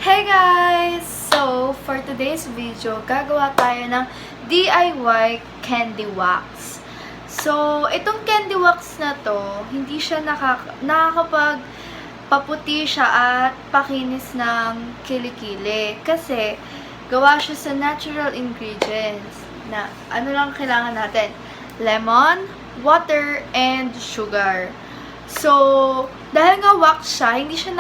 Hey guys! So, for today's video, gagawa tayo ng DIY candy wax. So, itong candy wax na to, hindi siya nakakapagpaputi siya at pakinis ng kilikili. Kasi, gawa siya sa natural ingredients na ano lang kailangan natin? Lemon, water, and sugar. So, dahil nga wax siya, hindi siya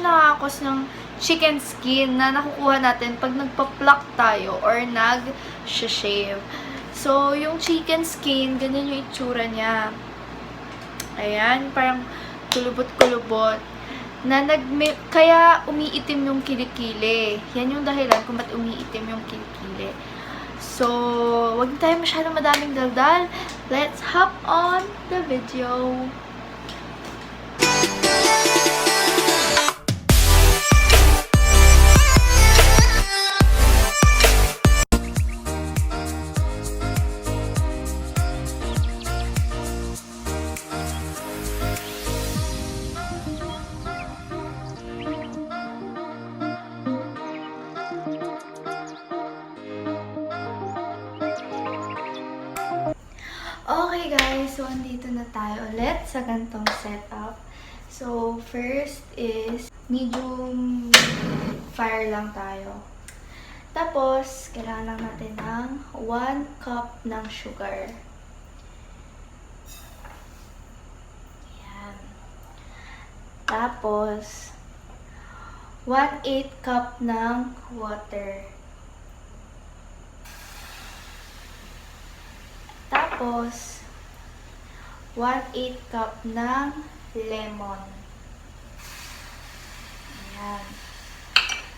nakakakos ng chicken skin na nakukuha natin pag nagpa-pluck tayo or nag-shave. So, yung chicken skin, ganyan yung itsura niya. Ayan, parang kulubot-kulubot. Kaya umiitim yung kilikili. Yan yung dahilan kung ba't umiitim yung kilikili. So, wag tayo masyadong madaming daldal. Let's hop on the video. Okay guys, so andito na tayo ulit sa ganitong setup. So, first is medium fire lang tayo. Tapos, kailangan lang natin ng 1 cup ng sugar. Ayan. Tapos, 1/8 cup ng water. Tapos, 1/8 cup ng lemon. Ayan.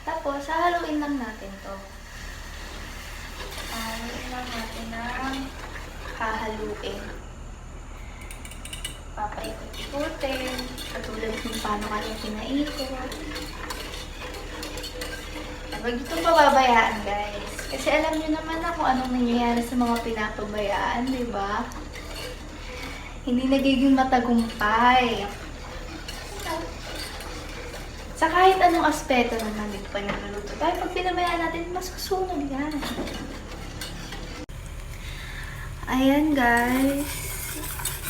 Tapos, hahaluin lang natin to. Hahaluin lang natin ng hahaluin. Papaikot-ikutin. Katulad kung paano kanya pinaikot. Huwag itong pababayaan, guys. Kasi alam niyo naman na kung anong nangyayari sa mga pinapabayaan, di ba? Hindi nagiging matagumpay. Sa kahit anong aspeto naman dito pa niluluto tayo, pag pinabayaan natin, mas susunod yan. Ayan, guys.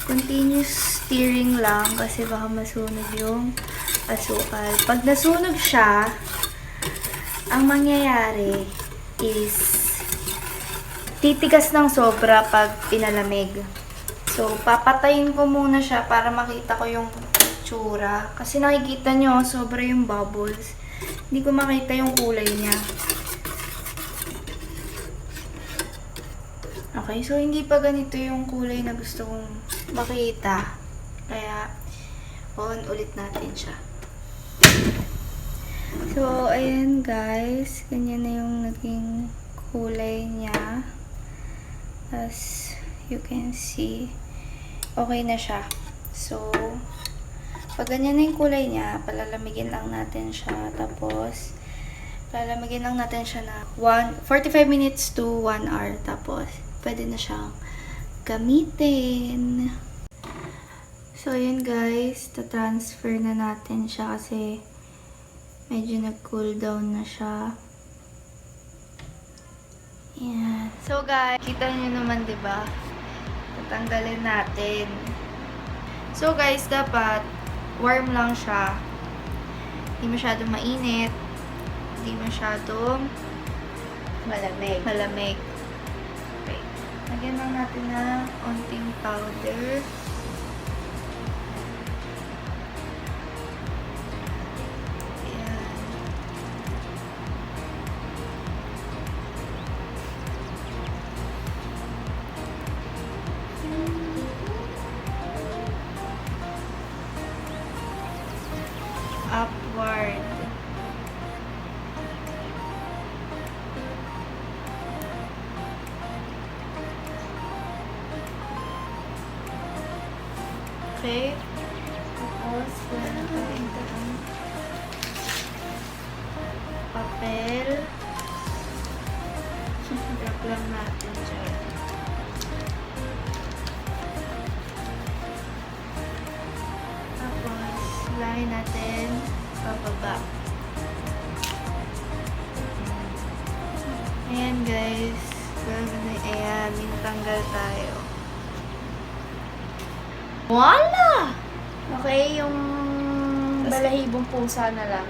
Continuous stirring lang kasi baka masunog yung asukal. Pag nasunog siya, ang mangyayari is titigas ng sobra pag pinalamig. So, papatayin ko muna siya para makita ko yung itsura. Kasi nakikita nyo, sobra yung bubbles. Hindi ko makita yung kulay niya. Okay, so hindi pa ganito yung kulay na gusto kong makita. Kaya, on ulit natin siya. So, ayan guys. Ganyan na yung naging kulay niya. As you can see, okay na siya. So, pag ganyan na yung kulay niya, palalamigin lang natin siya. Tapos, palalamigin lang natin siya na 45 minutes to 1 hour. Tapos, pwede na siyang gamitin. So, ayan guys. Ta-transfer na natin siya kasi medyo nag-cool down na siya. Yan. So guys, kita nyo naman, diba? Tatanggalin natin. So guys, dapat warm lang siya. Hindi masyadong mainit. Hindi masyadong malamig. Okay. Lagyan lang natin ng onting powder. Upward. Okay. Tapos, wala na tayong papel. Drop lang natin dyan. Tapos, line natin pababa. Ayan guys. Ayan, minatanggal tayo. Wala! Okay, yung balahibong pusa na lang.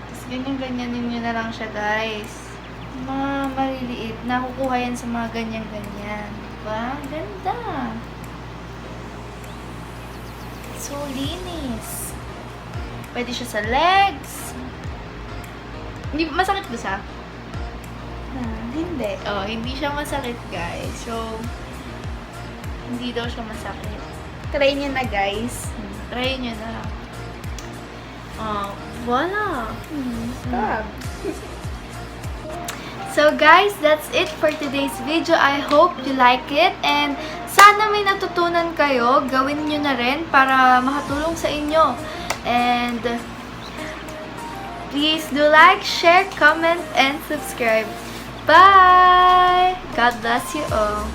Tapos ganyan-ganyanin nyo na lang siya guys. Mga maliliit. Nakukuha yan sa mga ganyan-ganyan. Diba? Ganda. So, linis. Pwede siya sa legs. Hindi, masakit ba siya? Hindi. Oh, hindi siya masakit guys. So, hindi daw siya masakit. Try nyo na, guys. Try nyo na. Voila! Stop. So guys, that's it for today's video. I hope you like it and sana may natutunan kayo. Gawin nyo na rin para makatulong sa inyo. And please do like, share, comment, and subscribe. Bye! God bless you all.